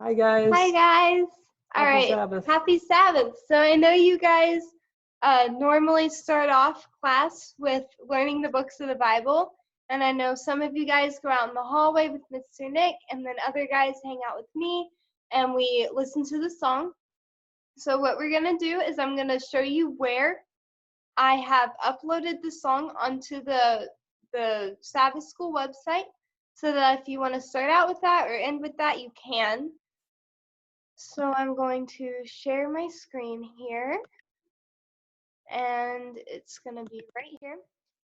Hi guys. Hi guys. All Happy right. Sabbath. Happy Sabbath. So I know you guys normally start off class with learning the books of the Bible, and I know some of you guys go out in the hallway with Mr. Nick, and then other guys hang out with me, and we listen to the song. So what we're gonna do is I'm gonna show you where I have uploaded the song onto the Sabbath School website, so that if you want to start out with that or end with that, you can. So I'm going to share my screen here, and it's going to be right here.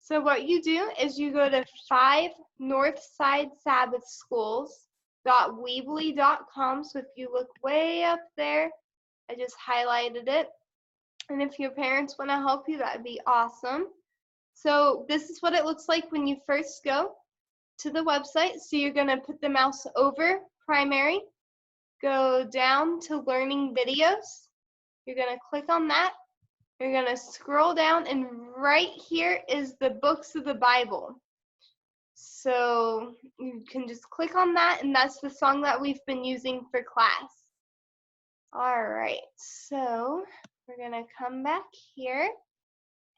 So what you do is you go to 5 Northside Sabbath Schools.weebly.com. So if you look way up there, I just highlighted it. And if your parents want to help you, that would be awesome. So this is what it looks like when you first go to the website. So you're going to put the mouse over primary. Go down to learning videos. You're going to click on that. You're going to scroll down, and right here is the books of the Bible. So you can just click on that, and that's the song that we've been using for class. All right, so we're going to come back here,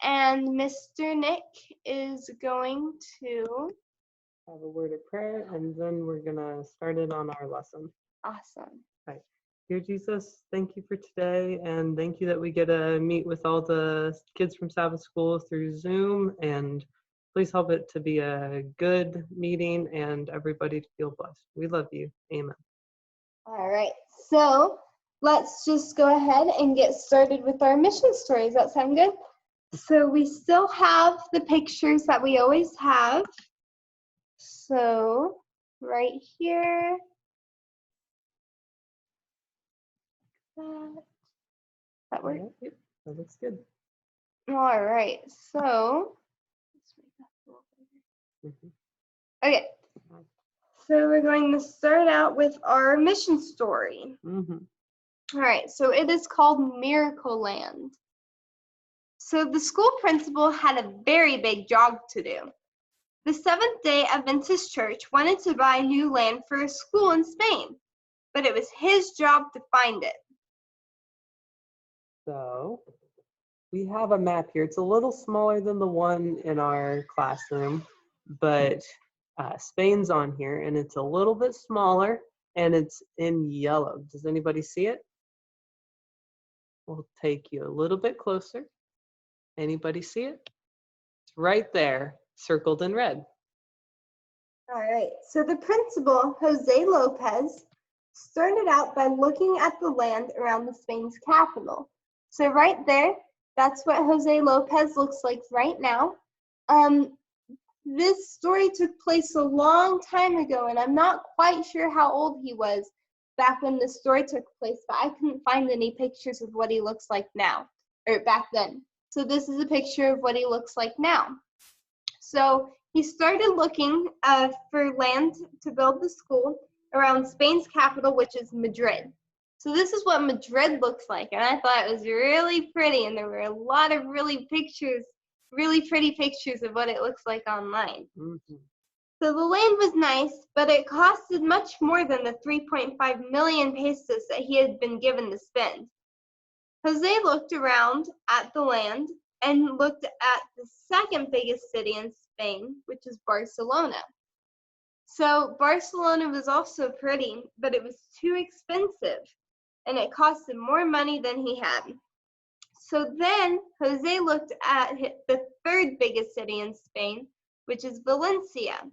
and Mr. Nick is going to Have a word of prayer, and then we're gonna start it on our lesson. Awesome. Right. Dear Jesus, thank you for today, and thank you that we get to meet with all the kids from Sabbath School through Zoom, and please help it to be a good meeting and everybody to feel blessed. We love you. Amen. All right, so let's just go ahead and get started with our mission story. Does that sound good? So we still have the pictures that we always have. So right here. That work? Yep, that looks good. All right, so let's make that a little bigger. Okay, so we're going to start out with our mission story. All right, so it is called Miracle Land. So the school principal had a very big job to do. The Seventh-day Adventist Church wanted to buy new land for a school in Spain, but it was his job to find it. So we have a map here. It's a little smaller than the one in our classroom, but Spain's on here, and it's a little bit smaller, and it's in yellow. Does anybody see it? We'll take you a little bit closer. Anybody see it? It's right there, circled in red. All right, so the principal, José López, started out by looking at the land around the Spain's capital. So right there, that's what José López looks like right now. This story took place a long time ago, and I'm not quite sure how old he was back when the story took place, but I couldn't find any pictures of what he looks like now, or back then. So this is a picture of what he looks like now. So he started looking for land to build the school around Spain's capital, which is Madrid. So this is what Madrid looks like, and I thought it was really pretty, and there were a lot of really pretty pictures of what it looks like online. So the land was nice, but it costed much more than the 3.5 million pesos that he had been given to spend. Jose looked around at the land and looked at the second biggest city in Spain, which is Barcelona. So Barcelona was also pretty, but it was too expensive, and it costed more money than he had. So then Jose looked at the third biggest city in Spain, which is Valencia.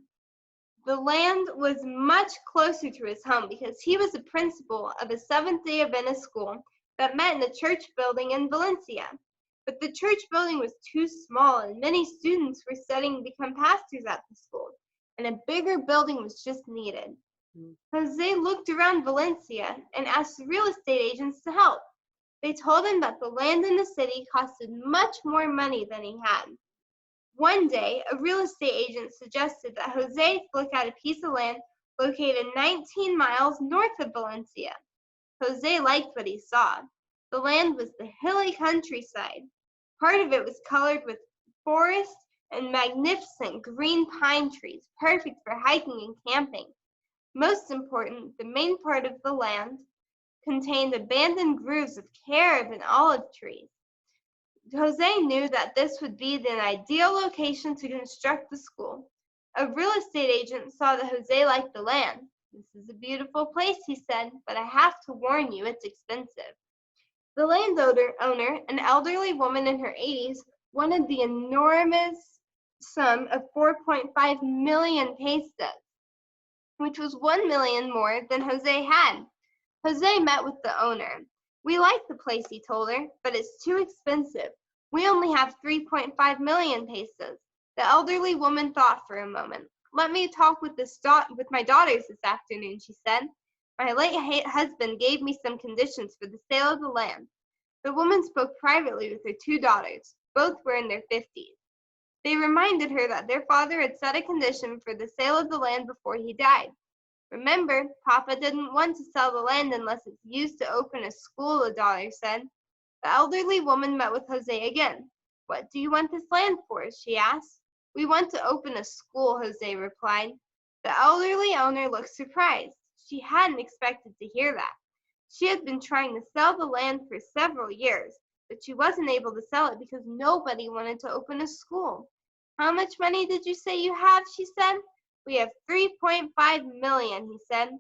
The land was much closer to his home because he was the principal of a Seventh-day Adventist school that met in the church building in Valencia. But the church building was too small, and many students were studying to become pastors at the school, and a bigger building was just needed. Jose looked around Valencia and asked the real estate agents to help. They told him that the land in the city costed much more money than he had. One day, a real estate agent suggested that Jose look at a piece of land located 19 miles north of Valencia. Jose liked what he saw. The land was the hilly countryside. Part of it was colored with forest and magnificent green pine trees, perfect for hiking and camping. Most important, the main part of the land contained abandoned groves of carob and olive trees. José knew that this would be the ideal location to construct the school. A real estate agent saw that José liked the land. "This is a beautiful place," he said, "but I have to warn you, it's expensive." The landowner, an elderly woman in her 80s, wanted the enormous sum of 4.5 million pesos, which was 1 million more than José had. José met with the owner. "We like the place," he told her, "but it's too expensive. We only have 3.5 million pesos." The elderly woman thought for a moment. "Let me talk with my daughters this afternoon," she said. "My late husband gave me some conditions for the sale of the land." The woman spoke privately with her two daughters. Both were in their 50s. They reminded her that their father had set a condition for the sale of the land before he died. "Remember, Papa didn't want to sell the land unless it's used to open a school," the daughter said. The elderly woman met with José again. "What do you want this land for?" she asked. "We want to open a school," José replied. The elderly owner looked surprised. She hadn't expected to hear that. She had been trying to sell the land for several years, but she wasn't able to sell it because nobody wanted to open a school. "How much money did you say you have?" she said. "We have 3.5 million," he said.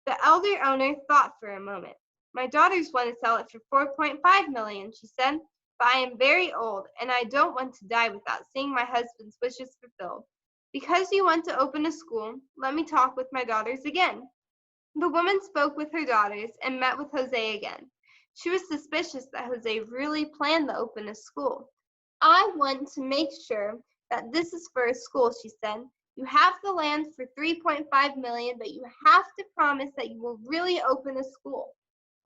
The elder owner thought for a moment. "My daughters want to sell it for 4.5 million," she said, "but I am very old, and I don't want to die without seeing my husband's wishes fulfilled. Because you want to open a school, let me talk with my daughters again." The woman spoke with her daughters and met with José again. She was suspicious that José really planned to open a school. "I want to make sure that this is for a school," she said. "You have the land for 3.5 million, but you have to promise that you will really open a school."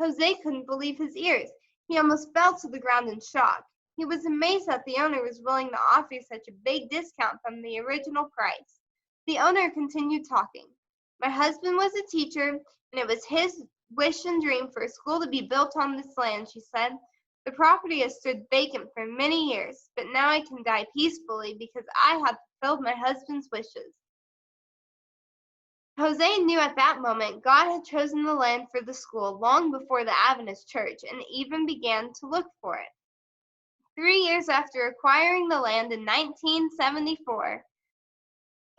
José couldn't believe his ears. He almost fell to the ground in shock. He was amazed that the owner was willing to offer such a big discount from the original price. The owner continued talking. "My husband was a teacher, and it was his wish and dream for a school to be built on this land," she said. "The property has stood vacant for many years, but now I can die peacefully because I have fulfilled my husband's wishes." José knew at that moment God had chosen the land for the school long before the Adventist church, and even began to look for it. 3 years after acquiring the land in 1974,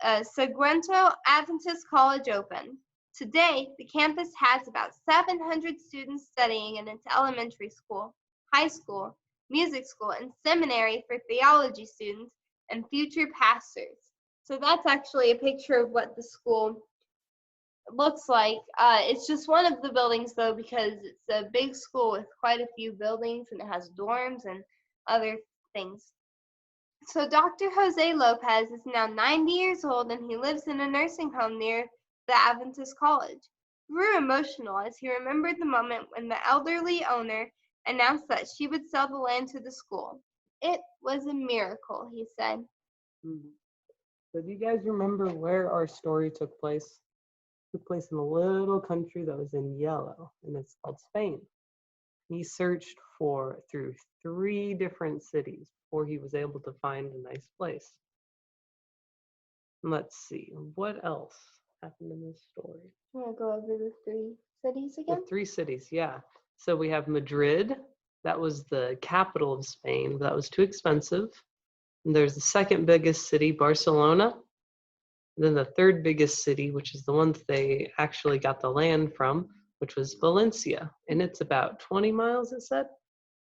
Sagunto Adventist College opened. Today, the campus has about 700 students studying in its elementary school, high school, music school, and seminary for theology students and future pastors. So that's actually a picture of what the school looks like. It's just one of the buildings, though, because it's a big school with quite a few buildings, and it has dorms and other things. So Dr. José López is now 90 years old, and he lives in a nursing home near the Adventist College. He grew emotional as he remembered the moment when the elderly owner announced that she would sell the land to the school. "It was a miracle," he said. Mhm. So do you guys remember where our story took place? It took place in a little country that was in yellow, and it's called Spain. He searched through 3 different cities before he was able to find a nice place. Let's see, what else happened in this story? You want to go over the 3 cities again? The 3 cities, yeah. So we have Madrid. That was the capital of Spain, but that was too expensive. And there's the second biggest city, Barcelona. And then the third biggest city, which is the one that they actually got the land from, which was Valencia. And it's about 20 miles, it said?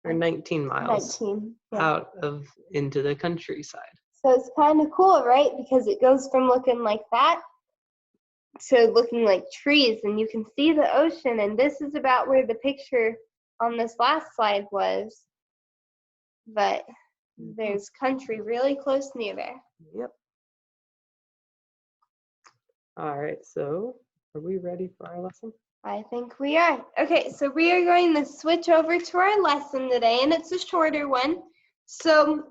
Or 19 miles 19. Yeah. out of into the countryside. So it's kind of cool, right? Because it goes from looking like that to looking like trees, and you can see the ocean. And this is about where the picture on this last slide was. But there's country really close near there. Yep. All right, so are we ready for our lesson? I think we are. Okay, so we are going to switch over to our lesson today, and it's a shorter one. So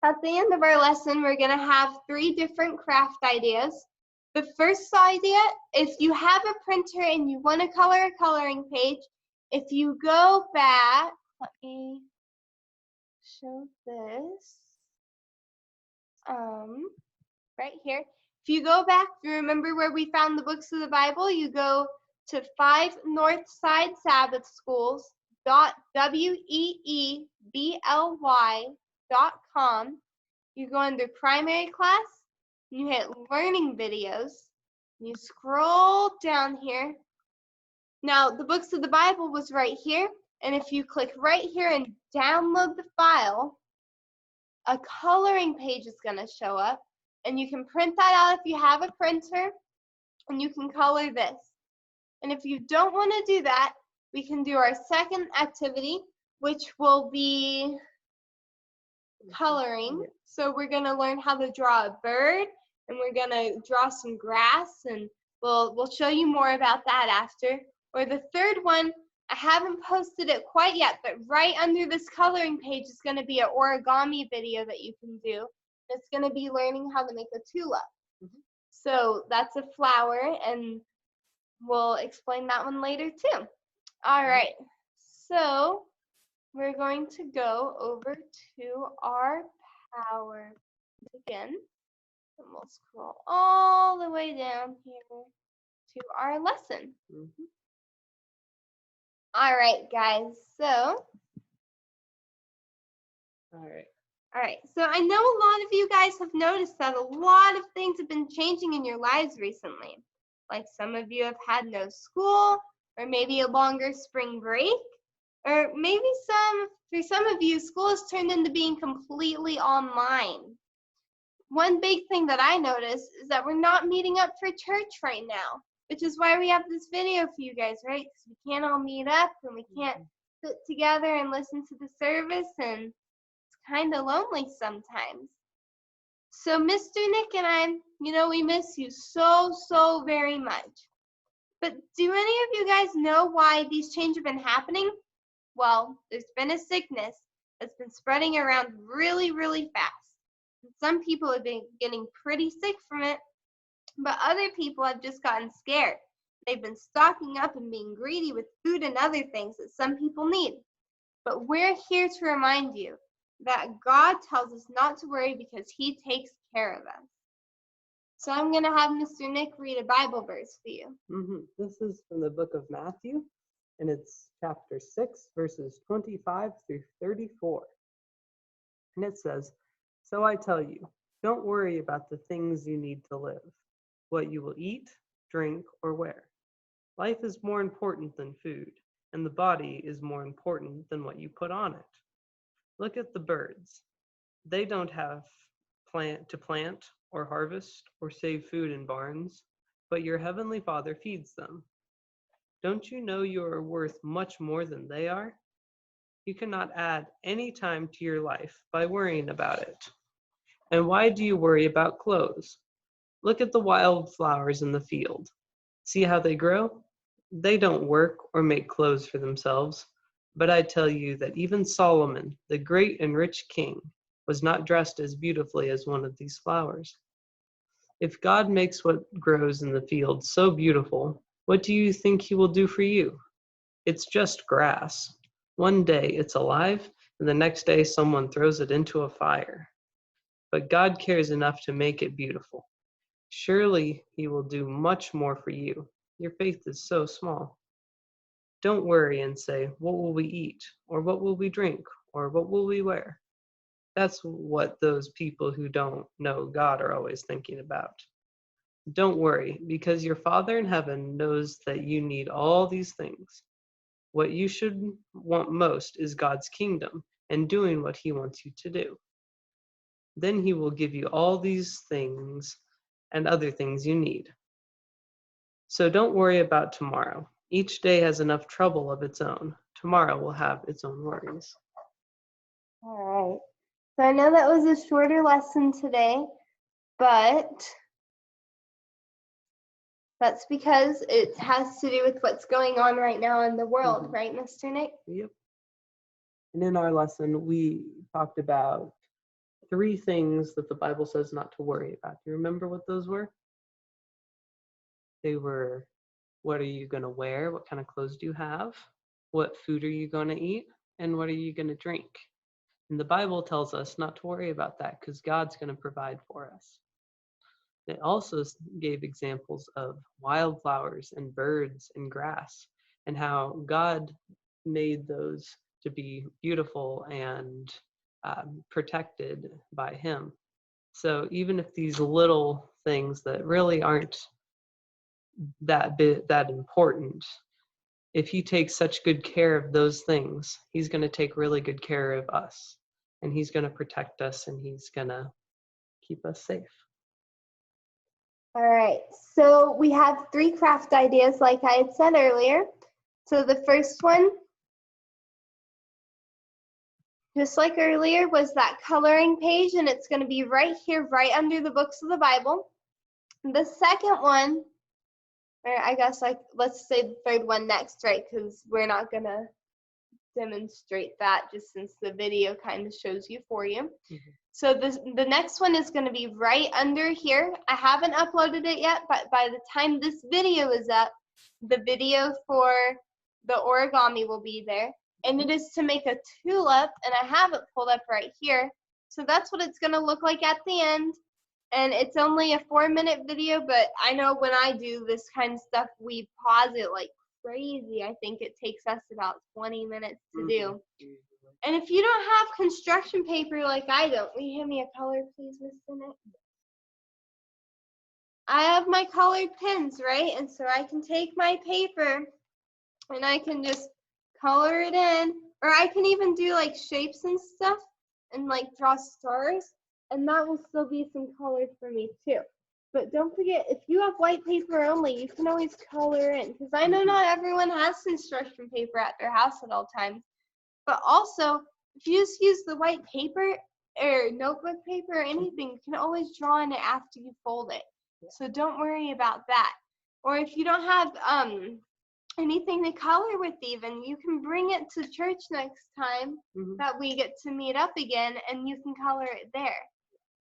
at the end of our lesson, we're going to have 3 different craft ideas. The first idea, if you have a printer and you want to color a coloring page, if you go back, let me show this, right here. If you go back, if you remember where we found the books of the Bible, you go to 5 Northside Sabbath Schools .weebly.com. You go under primary class, you hit learning videos, you scroll down here. Now, the books of the Bible was right here, and if you click right here and download the file, a coloring page is going to show up, and you can print that out if you have a printer, and you can color this. And if you don't want to do that, we can do our second activity, which will be coloring. So we're going to learn how to draw a bird, and we're going to draw some grass, and we'll show you more about that after. Or the third one, I haven't posted it quite yet, but right under this coloring page is going to be an origami video that you can do. It's going to be learning how to make a tulip. So that's a flower, and we'll explain that one later too. All right, so we're going to go over to our power again, and we'll scroll all the way down here to our lesson. All right, guys, so. All right, so I know a lot of you guys have noticed that a lot of things have been changing in your lives recently. Like some of you have had no school, or maybe a longer spring break, or maybe for some of you, school has turned into being completely online. One big thing that I noticed is that we're not meeting up for church right now, which is why we have this video for you guys, right? Because we can't all meet up, and we can't sit together and listen to the service, and it's kind of lonely sometimes. So Mr. Nick and I, we miss you so, so very much. But do any of you guys know why these changes have been happening? Well, there's been a sickness that's been spreading around really, really fast. And some people have been getting pretty sick from it, but other people have just gotten scared. They've been stocking up and being greedy with food and other things that some people need. But we're here to remind you that God tells us not to worry because He takes care of us. So I'm going to have Mr. Nick read a Bible verse for you. This is from the book of Matthew, and it's chapter 6, verses 25 through 34. And it says, "So I tell you, don't worry about the things you need to live, what you will eat, drink, or wear. Life is more important than food, and the body is more important than what you put on it. Look at the birds. They don't have to plant or harvest or save food in barns, but your heavenly Father feeds them. Don't you know you are worth much more than they are? You cannot add any time to your life by worrying about it. And why do you worry about clothes? Look at the wildflowers in the field. See how they grow? They don't work or make clothes for themselves. But I tell you that even Solomon, the great and rich king, was not dressed as beautifully as one of these flowers. If God makes what grows in the field so beautiful, what do you think He will do for you? It's just grass. One day it's alive, and the next day someone throws it into a fire. But God cares enough to make it beautiful. Surely He will do much more for you. Your faith is so small. Don't worry and say, what will we eat? Or what will we drink? Or what will we wear? That's what those people who don't know God are always thinking about. Don't worry, because your Father in heaven knows that you need all these things. What you should want most is God's kingdom and doing what He wants you to do. Then He will give you all these things and other things you need. So don't worry about tomorrow. Each day has enough trouble of its own. Tomorrow will have its own worries." All right. So I know that was a shorter lesson today, but that's because it has to do with what's going on right now in the world, right, Mr. Nick? Yep. And in our lesson, we talked about 3 things that the Bible says not to worry about. Do you remember what those were? They were, what are you going to wear? What kind of clothes do you have? What food are you going to eat? And what are you going to drink? And the Bible tells us not to worry about that because God's going to provide for us. It also gave examples of wildflowers and birds and grass, and how God made those to be beautiful and protected by Him. So even if these little things that really aren't that important, if He takes such good care of those things, He's going to take really good care of us, and He's going to protect us, and He's going to keep us safe. All right, so we have 3 craft ideas like I had said earlier. So the first one, just like earlier, was that coloring page, and it's going to be right here, right under the books of the Bible. The second one, or I guess let's say the third one next, right? Because we're not going to demonstrate that just since the video kind of shows you for you. Mm-hmm. So the next one is going to be right under here. I haven't uploaded it yet, but by the time this video is up, the video for the origami will be there. And it is to make a tulip, and I have it pulled up right here. So that's what it's going to look like at the end. And it's only a 4-minute video, but I know when I do this kind of stuff, we pause it like crazy. I think it takes us about 20 minutes to do. And if you don't have construction paper like I don't, will you hand me a color, please, Miss Bennett? I have my colored pens, right? And so I can take my paper and I can just color it in, or I can even do like shapes and stuff and like draw stars, and that will still be some color for me too. But don't forget, if you have white paper only, you can always color in, because I know not everyone has construction paper at their house at all times. But also, if you just use the white paper or notebook paper or anything, you can always draw in it after you fold it. So don't worry about that. Or if you don't have anything to color with even, you can bring it to church next time that we get to meet up again, and you can color it there.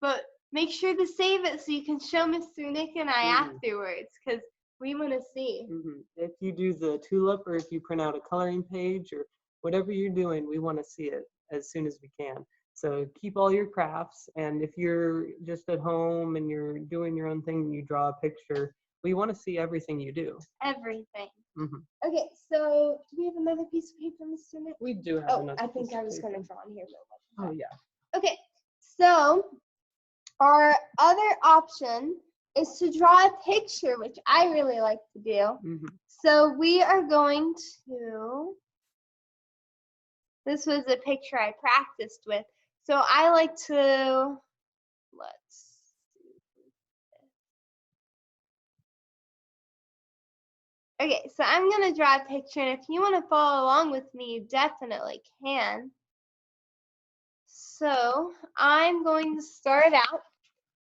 But make sure to save it so you can show Mr. Nick and I afterwards, because we want to see. If you do the tulip, or if you print out a coloring page, or whatever you're doing, we want to see it as soon as we can. So keep all your crafts, and if you're just at home and you're doing your own thing and you draw a picture, we want to see everything you do. Everything. Okay, so do we have another piece of paper, Mr. Nick? We do have another I think piece I of was paper. going to draw in here. Oh, yeah. Okay, so our other option is to draw a picture, which I really like to do. So we are going to, this was a picture I practiced with. So I like to, let's do this. Okay, so I'm going to draw a picture, and if you want to follow along with me, you definitely can. So I'm going to start out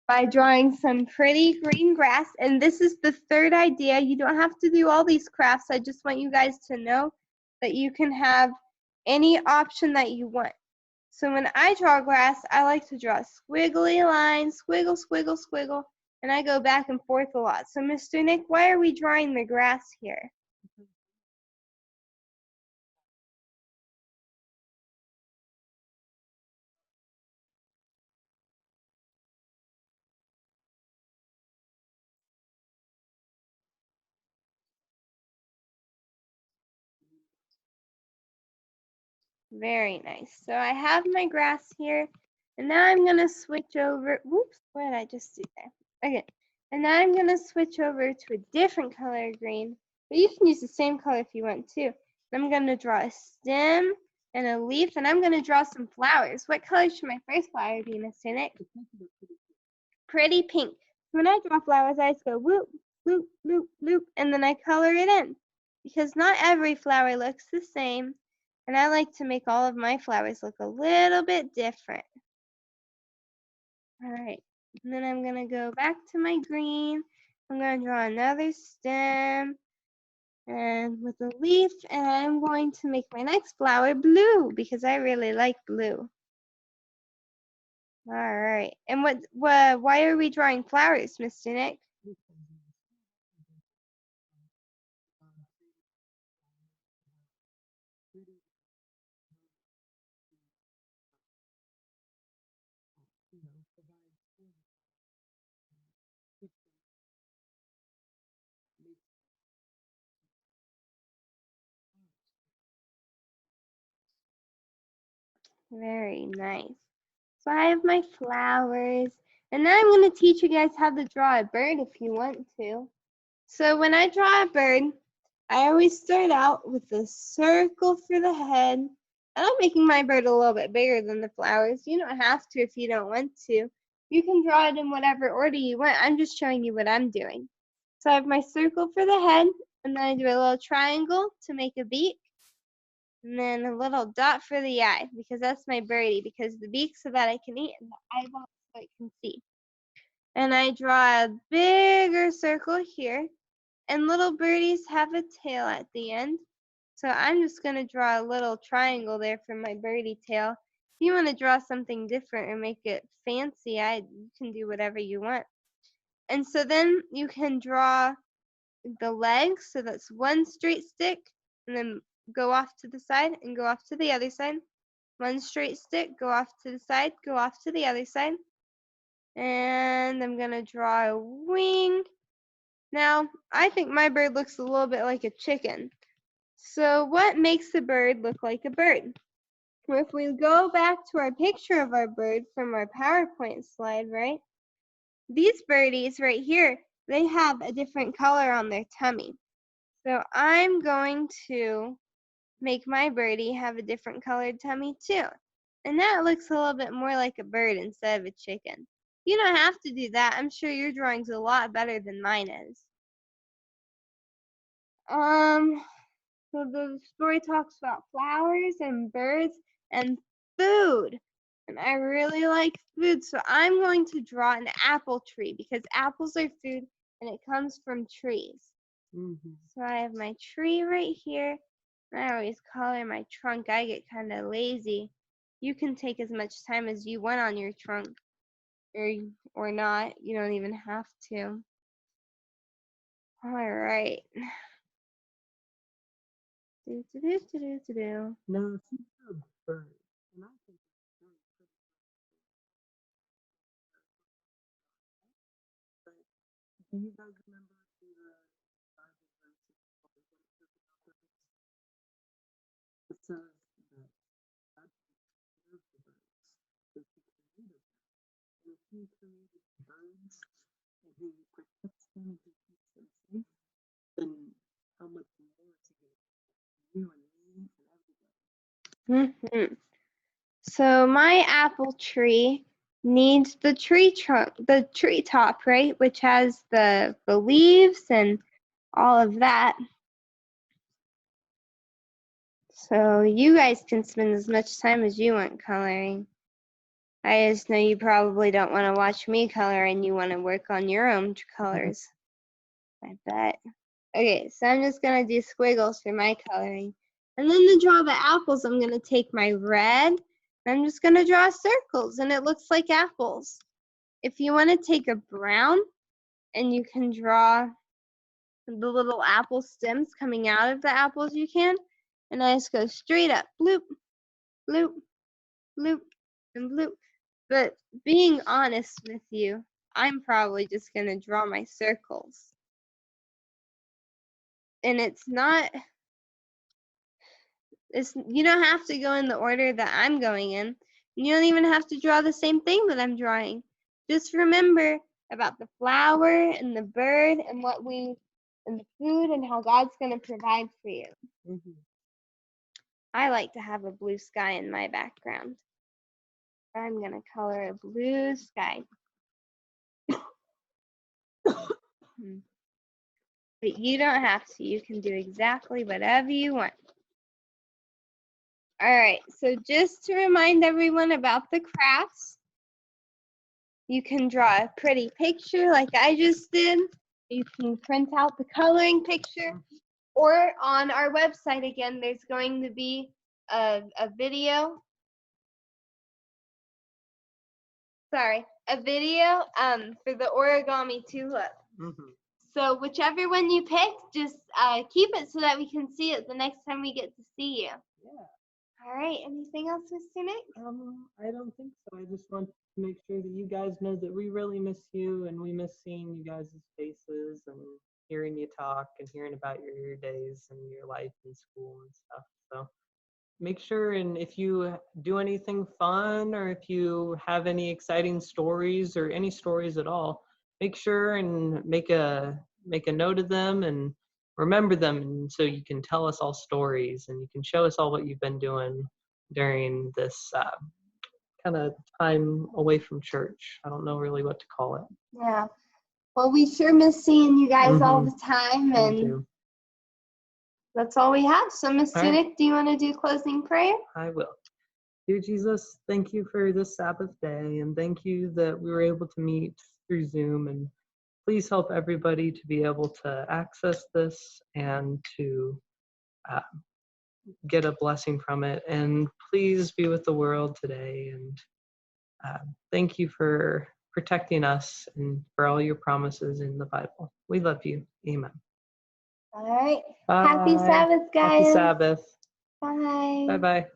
by drawing some pretty green grass, and this is the third idea. You don't have to do all these crafts. I just want you guys to know that you can have any option that you want. So when I draw grass, I like to draw squiggly lines, squiggle, squiggle, squiggle, and I go back and forth a lot. So Mr. Nick, why are we drawing the grass here? Very nice. So I have my grass here, and now I'm going to switch over. Whoops, what did I just do there? Okay, and now I'm going to switch over to a different color green, but you can use the same color if you want to. I'm going to draw a stem and a leaf, and I'm going to draw some flowers. What color should my first flower be, Mr. Nick? Pretty pink. When I draw flowers, I just go whoop, loop, loop, loop, and then I color it in, because not every flower looks the same. And I like to make all of my flowers look a little bit different. All right, and then I'm going to go back to my green. I'm going to draw another stem and with a leaf, and I'm going to make my next flower blue because I really like blue. All right, and why are we drawing flowers, Mr. Nick? Very nice. So I have my flowers. And now I'm going to teach you guys how to draw a bird if you want to. So when I draw a bird, I always start out with a circle for the head. And I'm making my bird a little bit bigger than the flowers. You don't have to if you don't want to. You can draw it in whatever order you want. I'm just showing you what I'm doing. So I have my circle for the head, and then I do a little triangle to make a beak, and then a little dot for the eye, because that's my birdie, because the beak so that I can eat, and the eyeball so I can see. And I draw a bigger circle here, and little birdies have a tail at the end. So I'm just going to draw a little triangle there for my birdie tail. If you want to draw something different or make it fancy, you can do whatever you want. And so then you can draw the legs, so that's one straight stick, and then go off to the side and go off to the other side. One straight stick, go off to the side, go off to the other side. And I'm going to draw a wing. Now, I think my bird looks a little bit like a chicken. So what makes a bird look like a bird? Well, if we go back to our picture of our bird from our PowerPoint slide, right? These birdies right here, they have a different color on their tummy. So I'm going to make my birdie have a different colored tummy too. And that looks a little bit more like a bird instead of a chicken. You don't have to do that. I'm sure your drawing's a lot better than mine is. So the story talks about flowers and birds and food. And I really like food, so I'm going to draw an apple tree because apples are food and it comes from trees. So I have my tree right here. I always color my trunk. I get kind of lazy. You can take as much time as you want on your trunk, or not. You don't even have to. All right. Now, if you have a bird, and I think it's very pretty, but do you guys remember the Bible verse what it says about birds? It says that God preserves the birds because He created them. And if He created birds and He protects them and He keeps them safe, then how much more is He going to protect you and me and everybody? So my apple tree needs the tree trunk, the tree top, right? Which has the leaves and all of that. So you guys can spend as much time as you want coloring. I just know you probably don't want to watch me color and you want to work on your own colors. I bet. Okay, so I'm just going to do squiggles for my coloring. And then to draw the apples, I'm going to take my red. I'm just going to draw circles, and it looks like apples. If you want to take a brown, and you can draw the little apple stems coming out of the apples, you can. And I just go straight up, bloop, bloop, bloop, and bloop. But being honest with you, I'm probably just going to draw my circles. And you don't have to go in the order that I'm going in. You don't even have to draw the same thing that I'm drawing. Just remember about the flower and the bird and and the food and how God's going to provide for you. I like to have a blue sky in my background. I'm going to color a blue sky. But you don't have to. You can do exactly whatever you want. All right, so just to remind everyone about the crafts, you can draw a pretty picture like I just did. You can print out the coloring picture. Or on our website, again, there's going to be a video. A video for the origami tulip. So whichever one you pick, just keep it so that we can see it the next time we get to see you. Yeah. All right. Anything else, Mr. Nick? I don't think so. I just want to make sure that you guys know that we really miss you and we miss seeing you guys' faces and hearing you talk and hearing about your days and your life in school and stuff. So make sure, and if you do anything fun or if you have any exciting stories or any stories at all, make sure and make a note of them and remember them, and so you can tell us all stories and you can show us all what you've been doing during this kind of time away from church. I don't know really what to call it. Yeah. Well, we sure miss seeing you guys all the time, Me and too. that's all we have. So, Miss All right. Tunick, do you want to do closing prayer? I will. Dear Jesus, thank you for this Sabbath day, and thank you that we were able to meet through Zoom, and please help everybody to be able to access this and to get a blessing from it. And please be with the world today, and thank you for protecting us and for all your promises in the Bible. We love you. Amen. All right. Bye. Happy Sabbath, guys. Happy Sabbath. Bye. Bye-bye.